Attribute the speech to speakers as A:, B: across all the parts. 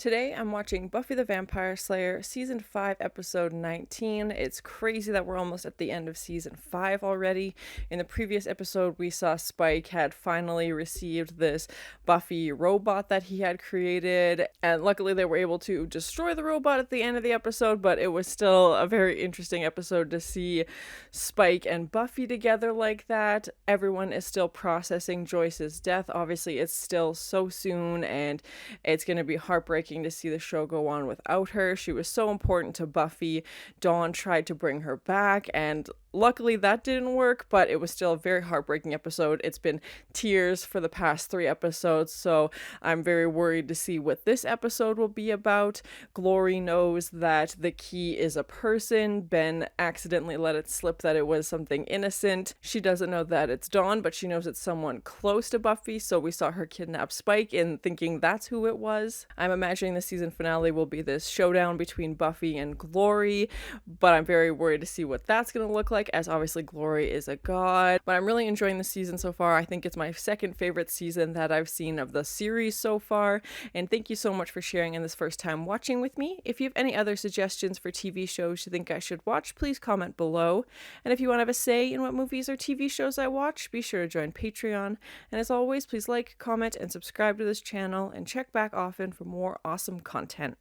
A: Today I'm watching Buffy the Vampire Slayer Season 5 Episode 19. It's crazy that we're almost at the end of Season 5 already. In the previous episode we saw Spike had finally received this Buffy robot that he had created, and luckily they were able to destroy the robot at the end of the episode, but it was still a very interesting episode to see Spike and Buffy together like that. Everyone is still processing Joyce's death. Obviously it's still so soon and it's going to be heartbreaking to see the show go on without her. She was so important to Buffy. Dawn tried to bring her back, and luckily that didn't work, but it was still a very heartbreaking episode. It's been tears for the past 3 episodes, so I'm very worried to see what this episode will be about. Glory knows that the key is a person. Ben accidentally let it slip that it was something innocent. She doesn't know that it's Dawn, but she knows it's someone close to Buffy, so we saw her kidnap Spike and thinking that's who it was. I'm imagining the season finale will be this showdown between Buffy and Glory, but I'm very worried to see what that's going to look like, as obviously Glory is a god. But I'm really enjoying the season so far. I think it's my second favorite season that I've seen of the series so far, and thank you so much for sharing in this first time watching with me. If you have any other suggestions for TV shows you think I should watch, please comment below. And if you want to have a say in what movies or TV shows I watch, be sure to join Patreon. And as always, please like, comment, and subscribe to this channel, and check back often for more awesome content.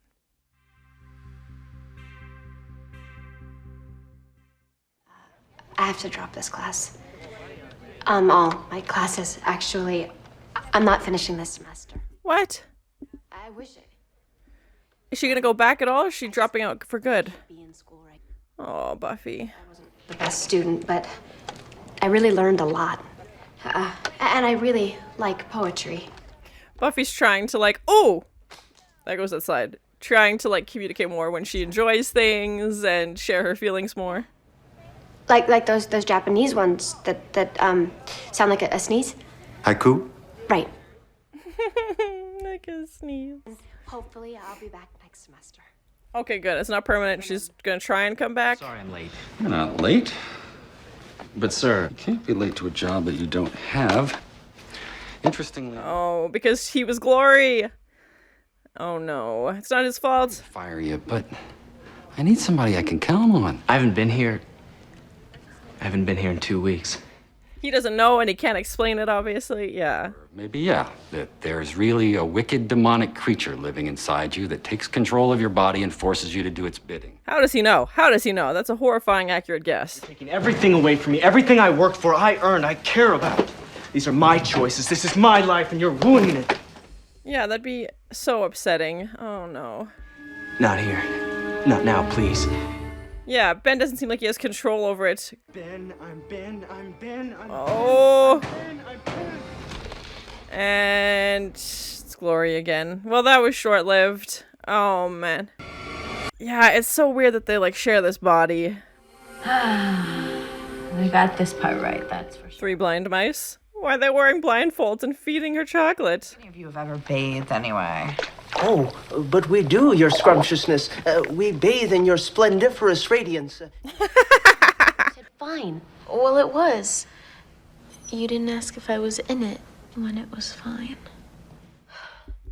B: I have to drop this class. All my classes, actually. I'm not finishing this semester.
A: What?
B: I wish it.
A: Is she gonna go back at all, or is she dropping out for good?
B: Be in school right.
A: Oh, Buffy.
B: I wasn't the best student, but I really learned a lot. And I really like poetry.
A: Buffy's trying to oh! There goes that slide. Trying to communicate more when she enjoys things and share her feelings more.
B: Like those Japanese ones that sound like a sneeze?
C: Haiku?
B: Right.
A: Like a sneeze.
B: Hopefully I'll be back next semester.
A: Okay, good. It's not permanent. She's gonna try and come back.
D: Sorry I'm late.
C: You're not late.
D: But sir,
C: You can't be late to a job that you don't have. Interestingly,
A: Oh, because he was Glory. Oh no, it's not his fault.
C: fire you, but I need somebody I can count on.
D: I haven't been here in 2 weeks.
A: He doesn't know and he can't explain it, obviously. Yeah.
C: Maybe, yeah, that there's really a wicked demonic creature living inside you that takes control of your body and forces you to do its bidding.
A: How does he know? How does he know? That's a horrifying accurate guess.
E: Taking everything away from me, everything I worked for, I earned, I care about. These are my choices. This is my life, and you're ruining it.
A: Yeah, that'd be so upsetting. Oh no.
E: Not here. Not now, please.
A: Yeah, Ben doesn't seem like he has control over it.
E: Ben, I'm Ben, I'm Ben, I'm
A: Oh.
E: Ben, I'm Ben.
A: And it's Glory again. Well, that was short-lived. Oh man. Yeah, it's so weird that they share this body.
F: We got this part right, that's for sure.
A: 3 blind mice. Why are they wearing blindfolds and feeding her chocolate?
F: Any of you have ever bathed anyway?
G: Oh, but we do, your scrumptiousness. We bathe in your splendiferous radiance.
B: Fine. Well, it was. You didn't ask if I was in it when it was fine.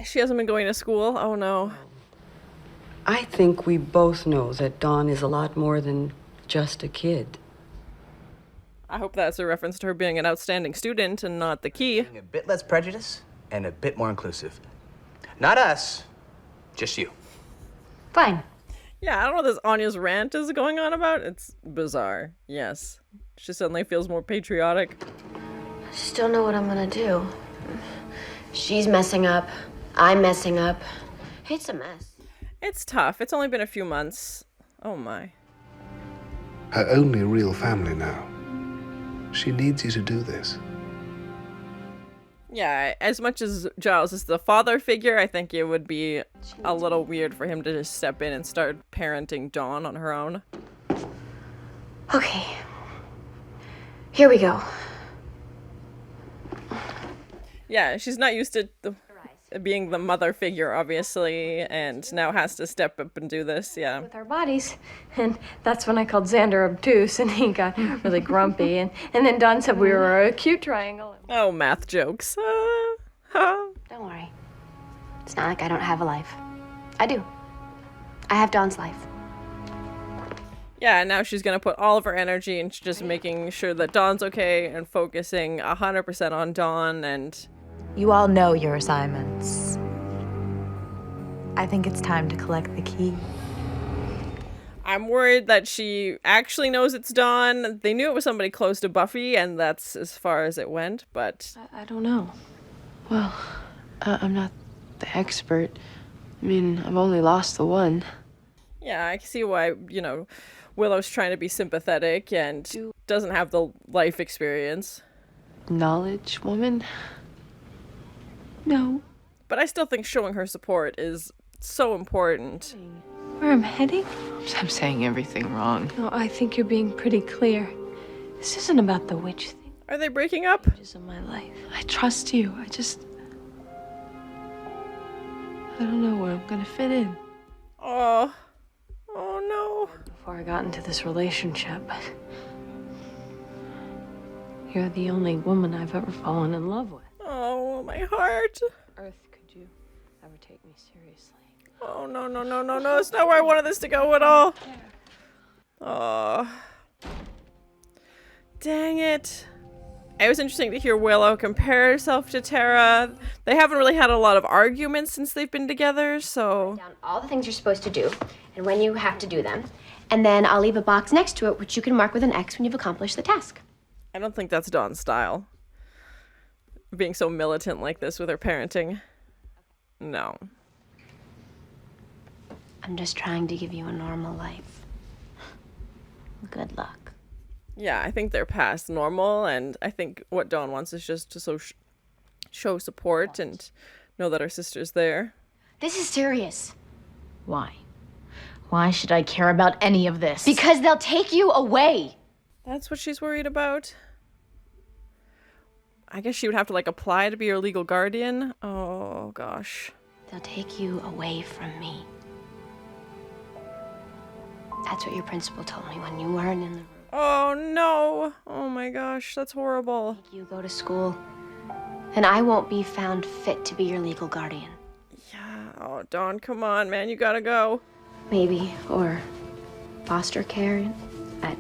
A: She hasn't been going to school. Oh no.
H: I think we both know that Dawn is a lot more than just a kid.
A: I hope that's a reference to her being an outstanding student and not the key.
I: Being a bit less prejudice and a bit more inclusive. Not us, just you.
B: Fine.
A: Yeah, I don't know what this Anya's rant is going on about. It's bizarre. Yes. She suddenly feels more patriotic.
B: I just don't know what I'm gonna do. She's messing up. I'm messing up. It's a mess.
A: It's tough. It's only been a few months. Oh my.
J: Her only real family now. She needs you to do this.
A: Yeah, as much as Giles is the father figure, I think it would be a little weird for him to just step in and start parenting Dawn on her own.
B: Okay. Here we go.
A: Yeah, she's not used to being the mother figure, obviously, and now has to step up and do this, yeah.
F: With our bodies. And that's when I called Xander obtuse, and he got really grumpy. And then Dawn said we were a cute triangle.
A: Oh, math jokes.
B: Don't worry. It's not like I don't have a life. I do. I have Dawn's life.
A: Yeah, and now she's gonna put all of her energy into just making sure that Dawn's okay and focusing 100% on Dawn. And
K: you all know your assignments. I think it's time to collect the key.
A: I'm worried that she actually knows it's Dawn. They knew it was somebody close to Buffy, and that's as far as it went, but...
L: I don't know. Well, I'm not the expert. I mean, I've only lost the one.
A: Yeah, I can see why, you know, Willow's trying to be sympathetic and doesn't have the life experience.
L: Knowledge woman? No.
A: But I still think showing her support is so important.
F: Where I'm heading?
L: I'm saying everything wrong.
F: No, I think you're being pretty clear. This isn't about the witch thing.
A: Are they breaking up?
F: This is my life.
L: I trust you. I don't know where I'm gonna fit in.
A: Oh. Oh no.
F: Before I got into this relationship, you're the only woman I've ever fallen in love with.
A: Oh, my heart.
F: Earth, could you ever take me seriously?
A: Oh, no, no, no, no, no. It's not where I wanted this to go at all. Oh. Dang it. It was interesting to hear Willow compare herself to Tara. They haven't really had a lot of arguments since they've been together, so...
B: Write down all the things you're supposed to do, and when you have to do them. And then I'll leave a box next to it, which you can mark with an X when you've accomplished the task.
A: I don't think that's Dawn's style. Being so militant like this with her parenting. No.
B: I'm just trying to give you a normal life. Good luck.
A: Yeah, I think they're past normal, and I think what Dawn wants is just to show support and know that her sister's there.
B: This is serious.
K: Why? Why should I care about any of this?
B: Because they'll take you away.
A: That's what she's worried about. I guess she would have to, like, apply to be your legal guardian. Oh, gosh.
B: They'll take you away from me. That's what your principal told me when you weren't in the room.
A: Oh, no. Oh, my gosh. That's horrible.
B: You go to school, and I won't be found fit to be your legal guardian.
A: Yeah. Oh, Dawn, come on, man. You gotta go.
B: Maybe. Or foster care. I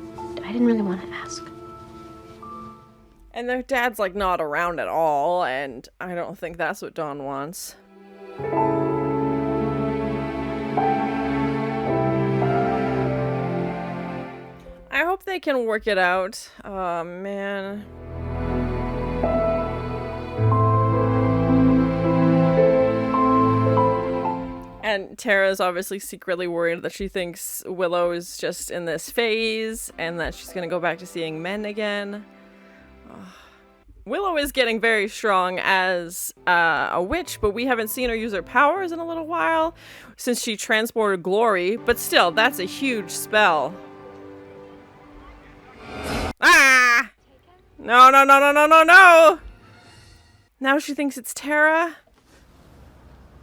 B: didn't really want to ask.
A: And their dad's, like, not around at all, and I don't think that's what Dawn wants. I hope they can work it out. Oh, man. And Tara's obviously secretly worried that she thinks Willow is just in this phase and that she's gonna go back to seeing men again. Willow is getting very strong as a witch, but we haven't seen her use her powers in a little while since she transported Glory, but still, that's a huge spell. Ah! No, no, no, no, no, no, no! Now she thinks it's Tara.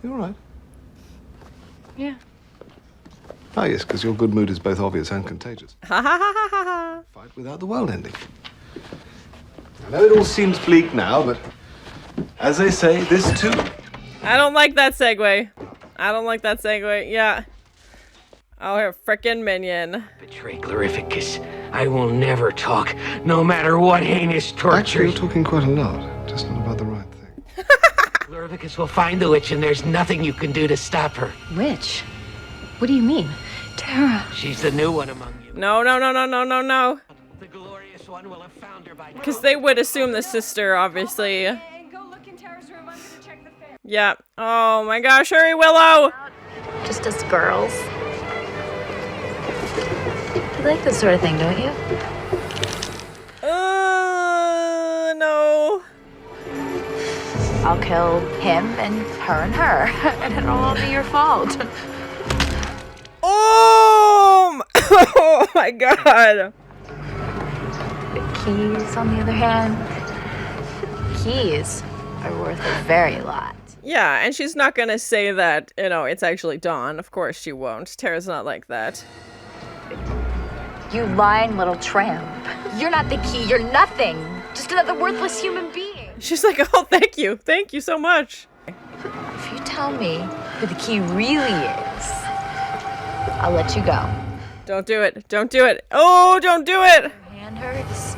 J: You all right?
F: Yeah.
J: Ah, yes, because your good mood is both obvious and contagious.
A: Ha ha ha ha ha!
J: Fight without the world ending. I know it all seems bleak now, but as they say, this too.
A: I don't like that segue. I don't like that segue. Yeah. Oh, her frickin' minion.
M: Betray Glorificus. I will never talk, no matter what heinous torture.
J: Actually, you're talking quite a lot, just not about the right thing.
M: Glorificus will find the witch, and there's nothing you can do to stop her.
B: Witch? What do you mean?
F: Tara.
M: She's the new one among you.
A: No, no, no, no, no, no, no.
M: The glorious one will have found her by now.
A: Because they would assume the sister, obviously.
F: Go look in Tara's room. I'm gonna check the fair.
A: Yeah. Oh my gosh, hurry, Willow!
K: Just us girls. You like this sort of thing, don't you?
A: No.
K: I'll kill him and her, and it'll all be your fault.
A: Oh! Oh my god.
K: The keys, on the other hand, keys are worth a very lot.
A: Yeah, and she's not gonna say that, you know, it's actually Dawn. Of course she won't. Tara's not like that.
K: You lying little tramp. You're not the key, you're nothing. Just another worthless human being. She's
A: like, oh, thank you. Thank you so much.
K: If you tell me who the key really is, I'll let you go.
A: Don't do it. Don't do it. Oh, don't do it.
K: Your hand hurts.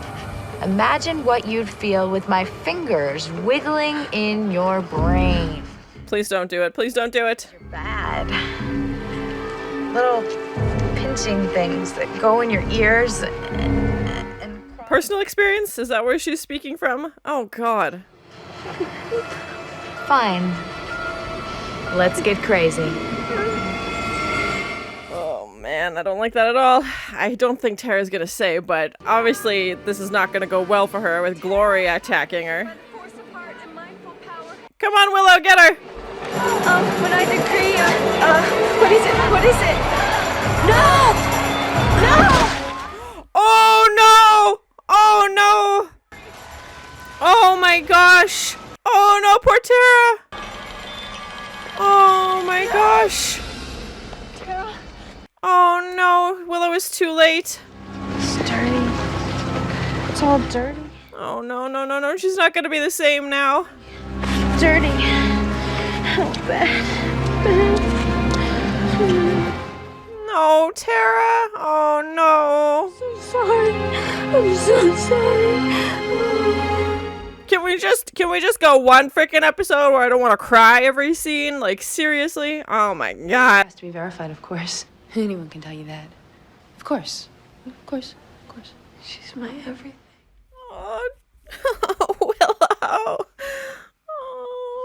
K: Imagine what you'd feel with my fingers wiggling in your brain.
A: Please don't do it. Please don't do it.
K: You're bad. Little pinching things that go in your ears and
A: Personal experience? Is that where she's speaking from? Oh, God.
K: Fine. Let's get crazy.
A: Oh, man, I don't like that at all. I don't think Tara's gonna say, but obviously this is not gonna go well for her with Glory attacking her. Come on, Willow, get her!
F: When I decree, what is it? What is it? No! No!
A: Oh, no! Oh, no! Oh, my gosh! Oh, no, poor Tara! Oh, my gosh!
F: Tara.
A: Oh, no, Willow is too late.
F: It's dirty. It's all dirty.
A: Oh, no, no, no, no, she's not gonna be the same now.
F: Dirty. Oh, bad.
A: No, Tara! Oh, no!
F: I'm so sorry. I'm so sorry.
A: Can we just go one freaking episode where I don't want to cry every scene? Like, seriously? Oh my god.
L: It has to be verified, of course. Anyone can tell you that. Of course. Of course. Of course.
F: She's my everything.
A: Oh, Willow. Oh.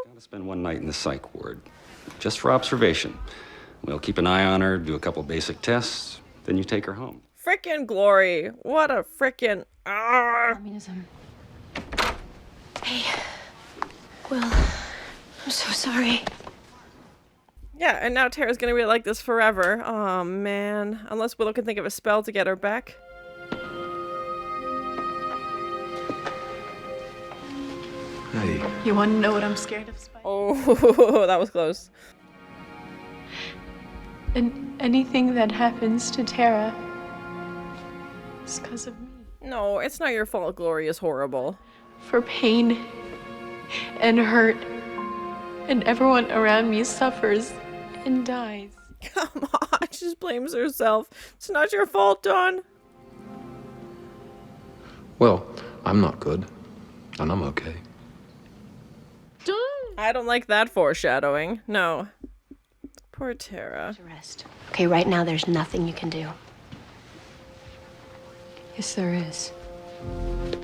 C: Gotta spend one night in the psych ward. Just for observation. We'll keep an eye on her, do a couple basic tests, then you take her home.
A: Frickin' Glory. What a frickin'...
L: Communism.
B: Hey, Will, I'm so sorry.
A: Yeah, and now Tara's gonna be like this forever. Oh, man. Unless Willow can think of a spell to get her back.
J: Hey.
L: You want to know what I'm scared of, Spike?
A: Oh, that was close.
L: And anything that happens to Tara is because of me.
A: No, it's not your fault Glory is horrible.
L: For pain and hurt, and everyone around me suffers and dies.
A: Come on, she just blames herself. It's not your fault, Dawn.
J: Well, I'm not good. And I'm okay.
A: I don't like that foreshadowing. No. Poor Tara.
B: Rest. Okay, right now there's nothing you can do.
L: Yes, there is.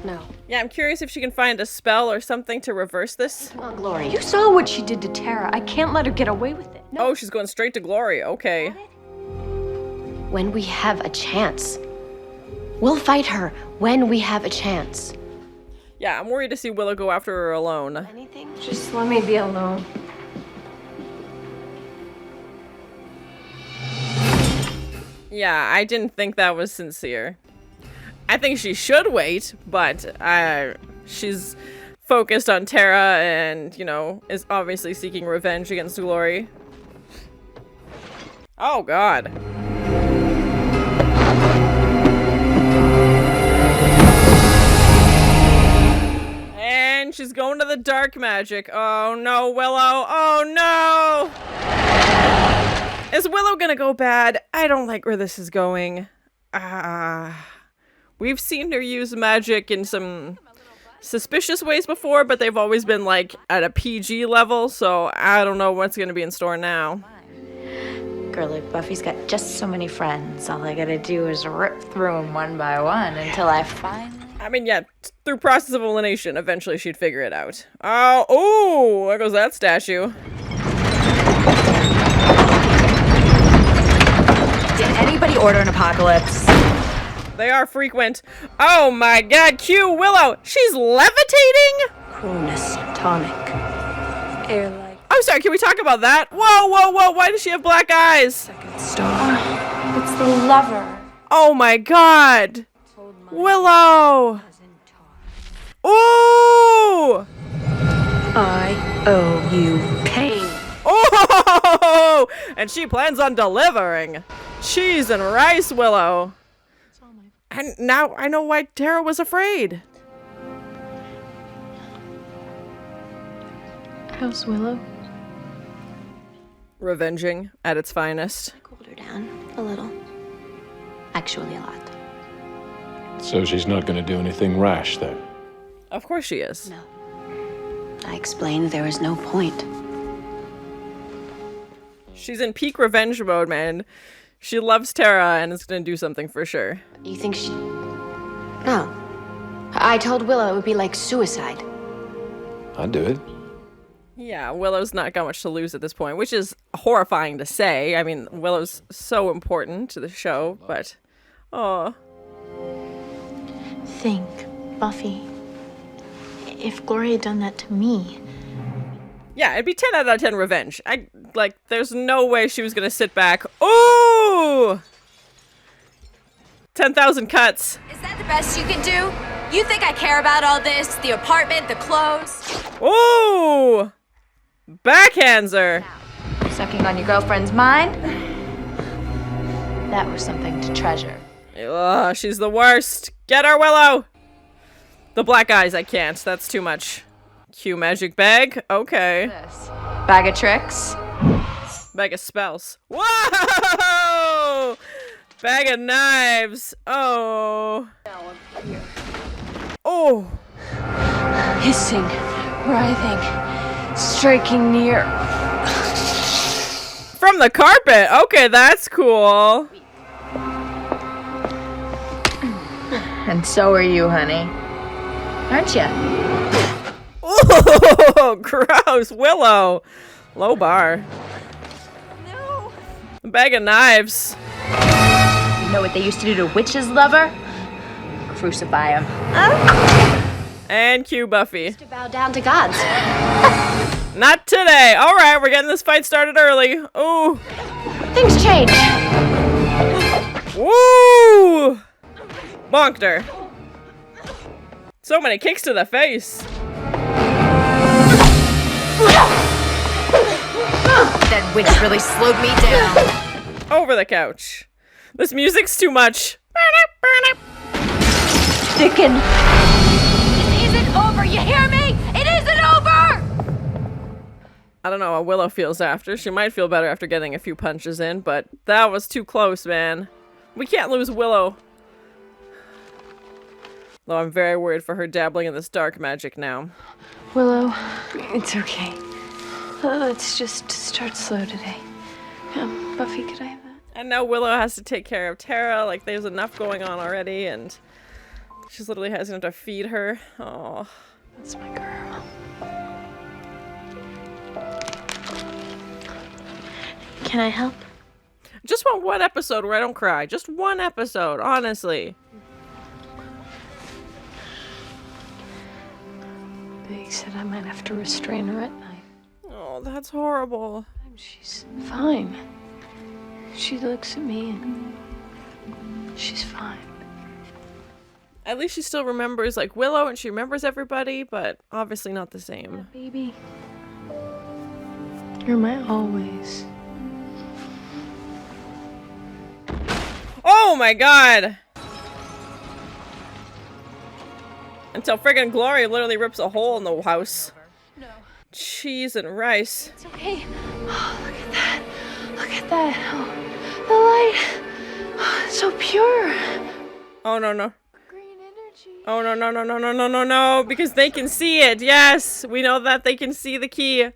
B: No.
A: Yeah, I'm curious if she can find a spell or something to reverse this.
B: Come on, Glory.
F: You saw what she did to Tara. I can't let her get away with it.
A: No. Oh, she's going straight to Glory. Okay.
B: When we have a chance. We'll fight her when we have a chance.
A: Yeah, I'm worried to see Willow go after her alone.
B: Anything?
F: Just let me be alone.
A: Yeah, I didn't think that was sincere. I think she should wait, but she's focused on Tara and, you know, is obviously seeking revenge against Glory. Oh, God. And she's going to the dark magic. Oh, no, Willow. Oh, no! Is Willow gonna go bad? I don't like where this is going. We've seen her use magic in some suspicious ways before, but they've always been, like, at a PG level, so I don't know what's gonna be in store now.
K: Girl, Buffy's got just so many friends. All I gotta do is rip through them one by one until I finally...
A: I mean, yeah, through process of elimination, eventually she'd figure it out. Oh, there goes that statue.
K: Did anybody order an apocalypse?
A: They are frequent. Oh my god, cue Willow! She's levitating?!
B: Coolness tonic. Air like.
A: I'm sorry, can we talk about that? Whoa, whoa, whoa, why does she have black eyes?
B: Star. It's the lover.
A: Oh my god! Willow! Ooh!
B: I owe you pain.
A: Oh! And she plans on delivering. Cheese and rice, Willow. And now I know why Tara was afraid.
L: How's Willow?
A: Revenging at its finest.
B: I cooled her down. A little. Actually, a lot.
N: So she's not going to do anything rash, though?
A: Of course she is.
B: No. I explained there was no point.
A: She's in peak revenge mode, man. She loves Tara and is gonna do something for sure.
B: You think she... No. I told Willow it would be like suicide.
N: I'd do it.
A: Yeah, Willow's not got much to lose at this point, which is horrifying to say. I mean, Willow's so important to the show, but... Oh.
L: Think, Buffy. If Gloria had done that to me...
A: Yeah, it'd be 10 out of 10 revenge. There's no way she was gonna sit back. Ooh! 10,000 cuts.
K: Is that the best you can do? You think I care about all this? The apartment, the clothes?
A: Ooh! Backhands her.
K: Sucking on your girlfriend's mind? That was something to treasure.
A: Ugh, she's the worst. Get her, Willow! The black eyes, I can't. That's too much. Cue magic bag. Okay.
K: Bag of tricks.
A: Bag of spells. Whoa! Bag of knives. Oh. Oh.
F: Hissing, writhing, striking near.
A: From the carpet. Okay, that's cool.
K: And so are you, honey. Aren't you?
A: Oh, gross. Willow. Low bar.
K: No.
A: Bag of knives.
K: You know what they used to do to witches, lover? Crucify them.
A: And cue Buffy.
B: To bow down to gods.
A: Not today. All right, we're getting this fight started early. Ooh.
B: Things change.
A: Woo! Bonked her. So many kicks to the face.
K: That witch really slowed me down.
A: Over the couch. This music's too much.
F: Thicken.
K: This isn't over, you hear me? It isn't over!
A: I don't know how Willow feels after. She might feel better after getting a few punches in, but that was too close, man. We can't lose Willow. Though I'm very worried for her dabbling in this dark magic now.
F: Willow, it's okay. Let's just start slow today. Buffy, could I have that?
A: And now Willow has to take care of Tara. Like, there's enough going on already, and she's literally has enough to feed her. Oh,
F: that's my girl. Can I help?
A: Just want one episode where I don't cry. Just one episode, honestly.
F: They said I might have to restrain her at night.
A: Oh, that's horrible.
F: She's fine. She looks at me and she's fine.
A: At least she still remembers, like, Willow, and she remembers everybody, but obviously not the same.
F: Baby, you're my always.
A: Oh my god! Until friggin' Gloria literally rips a hole in the house.
F: No.
A: Cheese and rice.
F: It's okay. Oh, look at that. Look at that. Oh, the light. Oh, it's so pure.
A: Oh no no.
F: Green energy.
A: Oh no no no no no no no no, because they can see it. Yes, we know that they can see the key.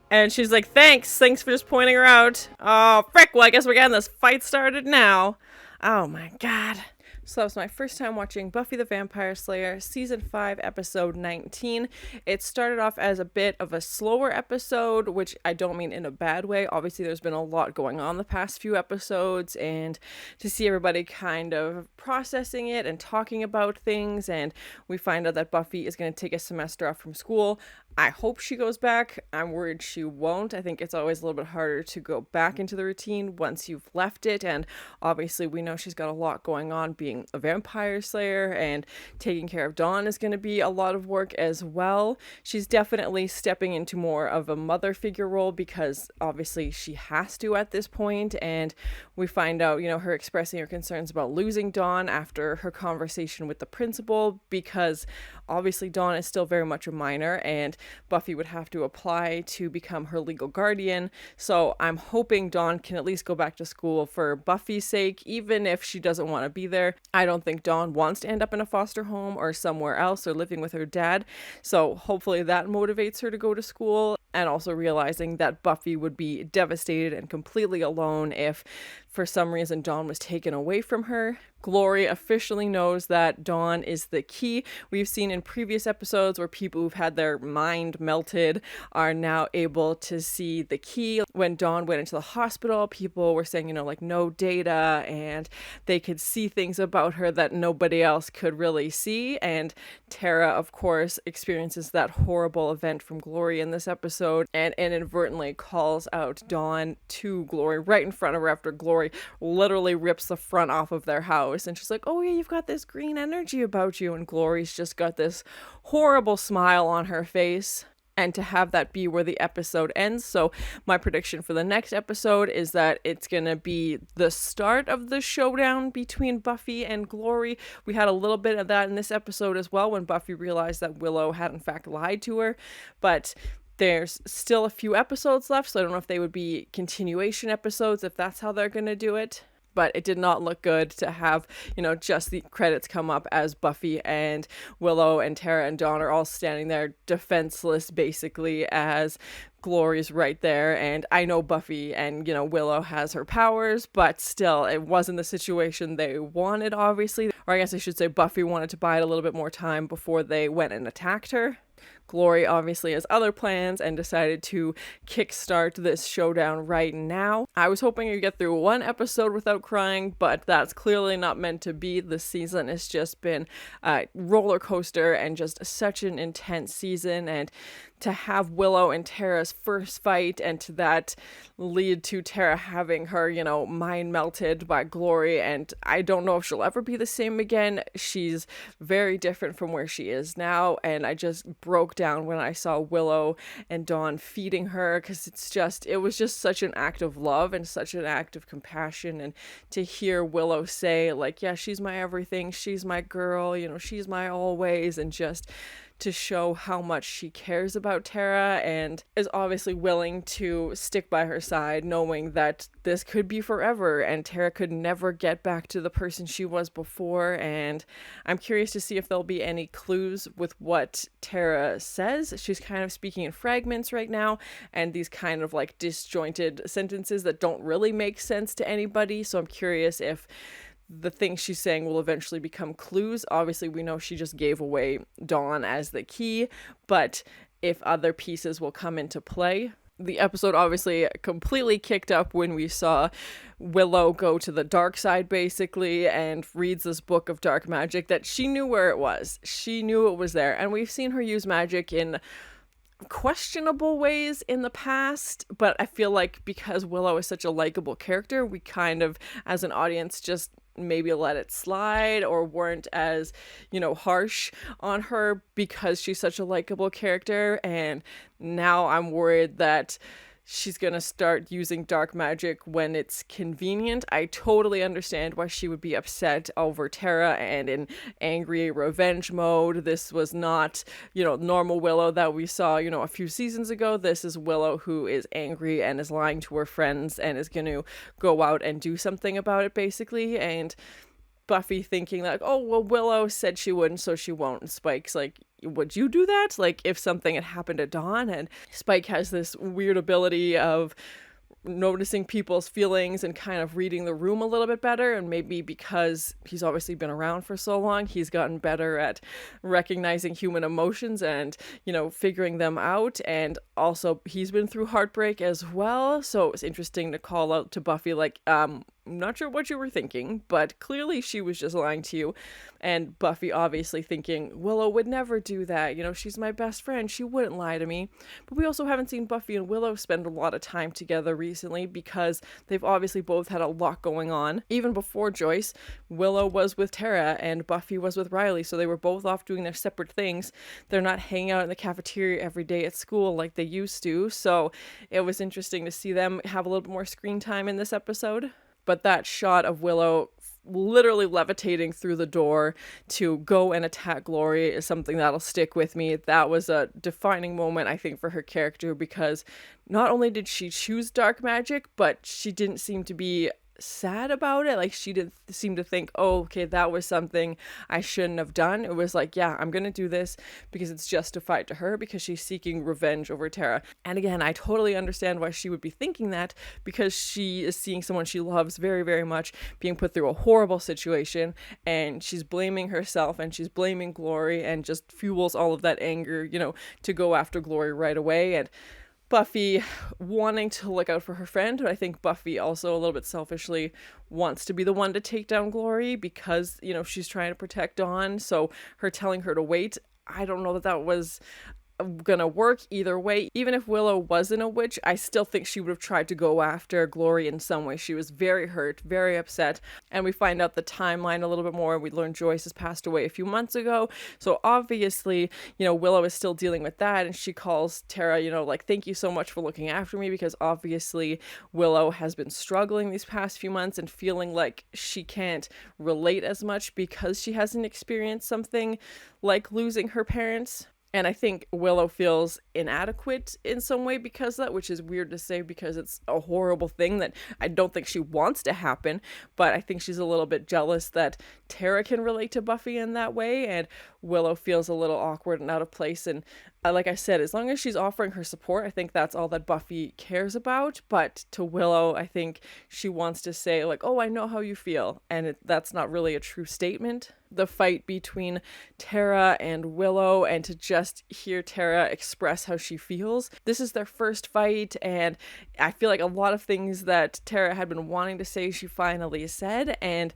A: And she's like, thanks for just pointing her out. Oh frick, well I guess we're getting this fight started now. Oh my god. So that was my first time watching Buffy the Vampire Slayer, Season 5, Episode 19. It started off as a bit of a slower episode, which I don't mean in a bad way. Obviously, there's been a lot going on the past few episodes, and to see everybody kind of processing it and talking about things, and we find out that Buffy is going to take a semester off from school. I hope she goes back. I'm worried she won't. I think it's always a little bit harder to go back into the routine once you've left it, and obviously we know she's got a lot going on being a vampire slayer, and taking care of Dawn is going to be a lot of work as well. She's definitely stepping into more of a mother figure role because obviously she has to at this point, and we find out, you know, her expressing her concerns about losing Dawn after her conversation with the principal, because Obviously, Dawn is still very much a minor, and Buffy would have to apply to become her legal guardian. So I'm hoping Dawn can at least go back to school for Buffy's sake, even if she doesn't want to be there. I don't think Dawn wants to end up in a foster home or somewhere else or living with her dad. So hopefully that motivates her to go to school, and also realizing that Buffy would be devastated and completely alone if for some reason Dawn was taken away from her. Glory officially knows that Dawn is the key. We've seen in previous episodes where people who've had their mind melted are now able to see the key. When Dawn went into the hospital, people were saying, like no data, and they could see things about her that nobody else could really see. And Tara, of course, experiences that horrible event from Glory in this episode and inadvertently calls out Dawn to Glory right in front of her after Glory literally rips the front off of their house. And she's like, oh yeah, you've got this green energy about you. And Glory's just got this horrible smile on her face. And to have that be where the episode ends. So my prediction for the next episode is that it's going to be the start of the showdown between Buffy and Glory. We had a little bit of that in this episode as well, when Buffy realized that Willow had in fact lied to her. But there's still a few episodes left, so I don't know if they would be continuation episodes, if that's how they're going to do it. But it did not look good to have, just the credits come up as Buffy and Willow and Tara and Dawn are all standing there defenseless, basically, as Glory's right there. And I know Buffy and, Willow has her powers, but still, it wasn't the situation they wanted, obviously. Or I guess I should say Buffy wanted to buy it a little bit more time before they went and attacked her. Glory obviously has other plans and decided to kickstart this showdown right now. I was hoping to get through one episode without crying, but that's clearly not meant to be. This season has just been a roller coaster and just such an intense season, and to have Willow and Tara's first fight and to that lead to Tara having her, mind melted by Glory, and I don't know if she'll ever be the same again. She's very different from where she is now, and I just broke down when I saw Willow and Dawn feeding her, because it was just such an act of love and such an act of compassion. And to hear Willow say, like, yeah, she's my everything, she's my girl, she's my always, and just to show how much she cares about Tara and is obviously willing to stick by her side, knowing that this could be forever and Tara could never get back to the person she was before. And I'm curious to see if there'll be any clues with what Tara says. She's kind of speaking in fragments right now, and these kind of like disjointed sentences that don't really make sense to anybody. So I'm curious if the things she's saying will eventually become clues. Obviously, we know she just gave away Dawn as the key, but if other pieces will come into play. The episode obviously completely kicked up when we saw Willow go to the dark side, basically, and reads this book of dark magic that she knew where it was. She knew it was there, and we've seen her use magic in questionable ways in the past, but I feel like because Willow is such a likable character, we kind of, as an audience, just maybe let it slide or weren't as, harsh on her because she's such a likable character. And now I'm worried that she's gonna start using dark magic when it's convenient. I totally understand why she would be upset over Tara and in angry revenge mode. This was not, normal Willow that we saw, a few seasons ago. This is Willow who is angry and is lying to her friends and is gonna go out and do something about it, basically. And Buffy thinking like, oh, well, Willow said she wouldn't, so she won't. And Spike's like, would you do that? Like, if something had happened to Dawn? And Spike has this weird ability of noticing people's feelings and kind of reading the room a little bit better, and maybe because he's obviously been around for so long, he's gotten better at recognizing human emotions and figuring them out. And also he's been through heartbreak as well, so it's interesting to call out to Buffy like, I'm not sure what you were thinking, but clearly she was just lying to you. And Buffy obviously thinking, Willow would never do that. She's my best friend. She wouldn't lie to me. But we also haven't seen Buffy and Willow spend a lot of time together recently because they've obviously both had a lot going on. Even before Joyce, Willow was with Tara and Buffy was with Riley. So they were both off doing their separate things. They're not hanging out in the cafeteria every day at school like they used to. So it was interesting to see them have a little bit more screen time in this episode. But that shot of Willow literally levitating through the door to go and attack Glory is something that'll stick with me. That was a defining moment, I think, for her character, because not only did she choose dark magic, but she didn't seem to be sad about it. Like, she didn't seem to think, oh, okay, that was something I shouldn't have done. It was like, yeah, I'm gonna do this because it's justified to her, because she's seeking revenge over Tara. And again, I totally understand why she would be thinking that, because she is seeing someone she loves very, very much being put through a horrible situation, and she's blaming herself and she's blaming Glory, and just fuels all of that anger, you know, to go after Glory right away. And Buffy wanting to look out for her friend, but I think Buffy also a little bit selfishly wants to be the one to take down Glory, because, you know, she's trying to protect Dawn. So her telling her to wait, I don't know that that was gonna work either way. Even if Willow wasn't a witch, I still think she would have tried to go after Glory in some way. She was very hurt, very upset, and we find out the timeline a little bit more. We learn Joyce has passed away a few months ago, so obviously, you know, Willow is still dealing with that, and she calls Tara, you know, like, thank you so much for looking after me, because obviously Willow has been struggling these past few months and feeling like she can't relate as much because she hasn't experienced something like losing her parents. And I think Willow feels inadequate in some way because of that, which is weird to say because it's a horrible thing that I don't think she wants to happen. But I think she's a little bit jealous that Tara can relate to Buffy in that way. And Willow feels a little awkward and out of place. And like I said, as long as she's offering her support, I think that's all that Buffy cares about. But to Willow, I think she wants to say, like, oh, I know how you feel. And that's not really a true statement. The fight between Tara and Willow, and to just hear Tara express how she feels. This is their first fight, and I feel like a lot of things that Tara had been wanting to say, she finally said, and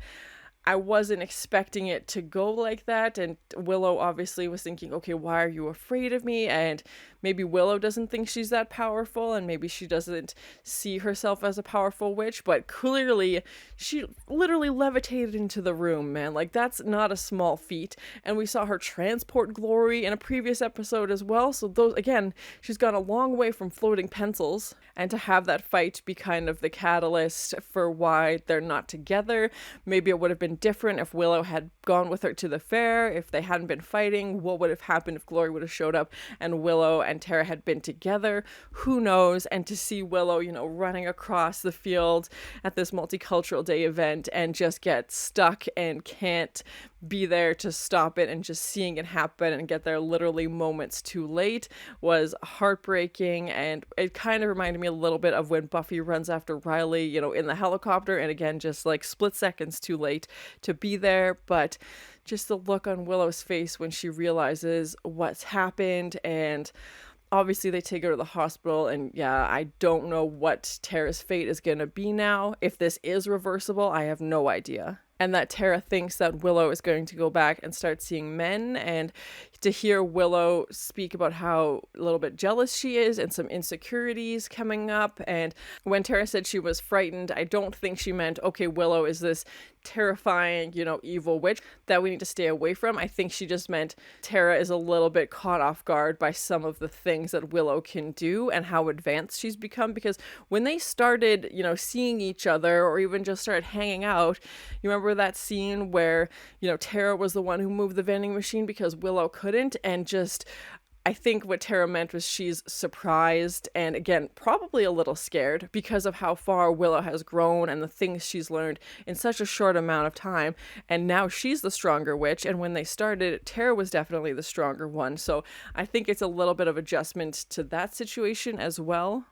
A: I wasn't expecting it to go like that. And Willow obviously was thinking, okay, why are you afraid of me? And maybe Willow doesn't think she's that powerful, and maybe she doesn't see herself as a powerful witch, but clearly she literally levitated into the room, man. Like, that's not a small feat. And we saw her transport Glory in a previous episode as well. So those, again, she's gone a long way from floating pencils, and to have that fight be kind of the catalyst for why they're not together. Maybe it would have been different if Willow had gone with her to the fair, if they hadn't been fighting. What would have happened if Glory would have showed up and Willow and Tara had been together? Who knows? And to see Willow, you know, running across the field at this multicultural day event and just get stuck and can't be there to stop it, and just seeing it happen and get there literally moments too late was heartbreaking. And it kind of reminded me a little bit of when Buffy runs after Riley, you know, in the helicopter, and again, just like split seconds too late to be there. But just the look on Willow's face when she realizes what's happened, and obviously they take her to the hospital, and yeah, I don't know what Tara's fate is going to be now. If this is reversible, I have no idea. And that Tara thinks that Willow is going to go back and start seeing men, and to hear Willow speak about how a little bit jealous she is and some insecurities coming up. And when Tara said she was frightened, I don't think she meant, okay, Willow is this terrifying, you know, evil witch that we need to stay away from. I think she just meant Tara is a little bit caught off guard by some of the things that Willow can do and how advanced she's become. Because when they started, you know, seeing each other, or even just started hanging out, you remember that scene where, you know, Tara was the one who moved the vending machine because Willow couldn't, and just, I think what Tara meant was she's surprised and, again, probably a little scared because of how far Willow has grown and the things she's learned in such a short amount of time. And now she's the stronger witch. And when they started, Tara was definitely the stronger one. So I think it's a little bit of adjustment to that situation as well.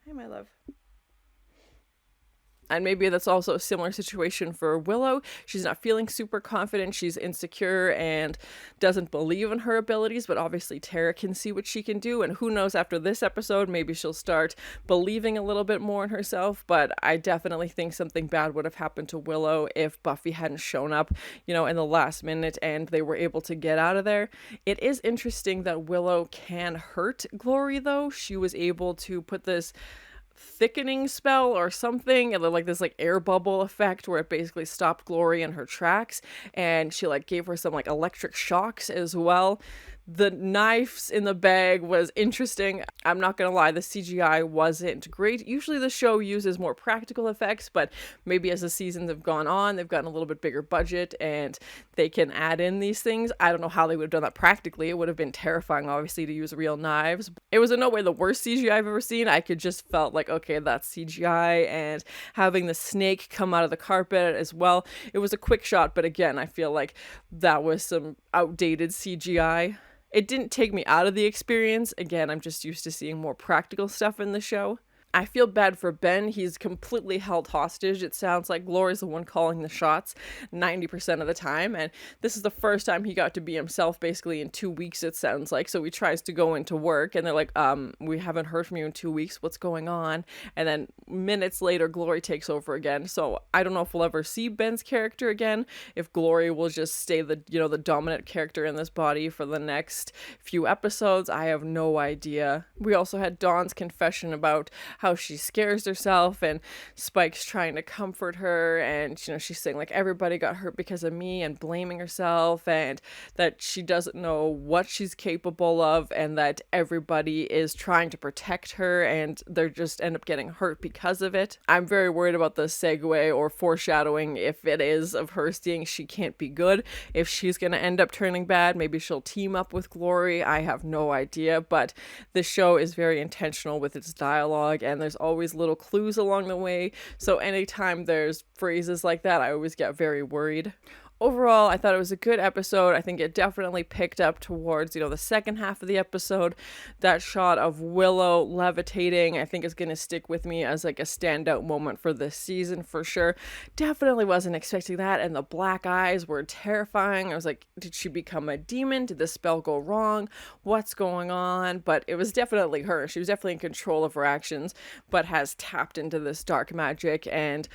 A: Hey, my love. And maybe that's also a similar situation for Willow. She's not feeling super confident. She's insecure and doesn't believe in her abilities, but obviously Tara can see what she can do. And who knows, after this episode, maybe she'll start believing a little bit more in herself. But I definitely think something bad would have happened to Willow if Buffy hadn't shown up, you know, in the last minute and they were able to get out of there. It is interesting that Willow can hurt Glory, though. She was able to put this thickening spell or something, and like this like air bubble effect where it basically stopped Glory in her tracks, and she like gave her some like electric shocks as well. The knives in the bag was interesting. I'm not gonna lie, the CGI wasn't great. Usually the show uses more practical effects, but maybe as the seasons have gone on, they've gotten a little bit bigger budget and they can add in these things. I don't know how they would have done that practically. It would have been terrifying, obviously, to use real knives. It was in no way the worst CGI I've ever seen. I could just felt like, okay, that's CGI, and having the snake come out of the carpet as well. It was a quick shot, but again, I feel like that was some outdated CGI. It didn't take me out of the experience. Again, I'm just used to seeing more practical stuff in the show. I feel bad for Ben. He's completely held hostage. It sounds like Glory's the one calling the shots 90% of the time, and this is the first time he got to be himself basically in 2 weeks, it sounds like. So he tries to go into work and they're like, we haven't heard from you in 2 weeks, what's going on? And then minutes later, Glory takes over again. So I don't know if we'll ever see Ben's character again, if Glory will just stay the dominant character in this body for the next few episodes. I have no idea. We also had Dawn's confession about how she scares herself, and Spike's trying to comfort her, and she's saying like everybody got hurt because of me, and blaming herself, and that she doesn't know what she's capable of, and that everybody is trying to protect her and they're just end up getting hurt because of it. I'm very worried about the segue or foreshadowing, if it is, of her seeing she can't be good. If she's gonna end up turning bad, maybe she'll team up with Glory. I have no idea, but the show is very intentional with its dialogue, and there's always little clues along the way. So anytime there's phrases like that, I always get very worried. Overall, I thought it was a good episode. I think it definitely picked up towards, the second half of the episode. That shot of Willow levitating, I think is going to stick with me as like a standout moment for this season for sure. Definitely wasn't expecting that, and the black eyes were terrifying. I was like, did she become a demon? Did the spell go wrong? What's going on? But it was definitely her. She was definitely in control of her actions, but has tapped into this dark magic, and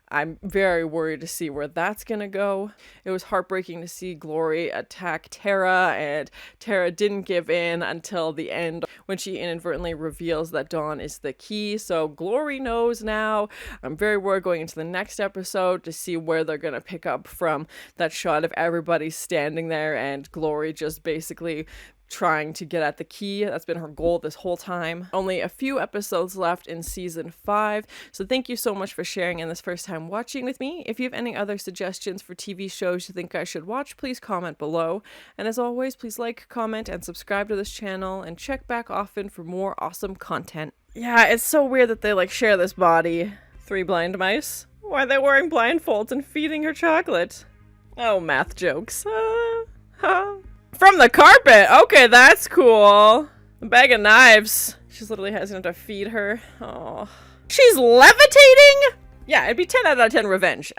A: I'm very worried to see where that's gonna go. It was heartbreaking to see Glory attack Tara, and Tara didn't give in until the end when she inadvertently reveals that Dawn is the key. So Glory knows now. I'm very worried going into the next episode to see where they're gonna pick up from that shot of everybody standing there and Glory just basically trying to get at the key. That's been her goal this whole time. Only a few episodes left in season 5, so thank you so much for sharing in this first time watching with me. If you have any other suggestions for TV shows you think I should watch, please comment below. And as always, please like, comment, and subscribe to this channel, and check back often for more awesome content. Yeah, it's so weird that they share this body. 3 blind mice? Why are they wearing blindfolds and feeding her chocolate? Oh, math jokes. From the carpet! Okay, that's cool. A bag of knives. She's literally has enough to feed her. Oh. She's levitating?! Yeah, it'd be 10 out of 10 revenge.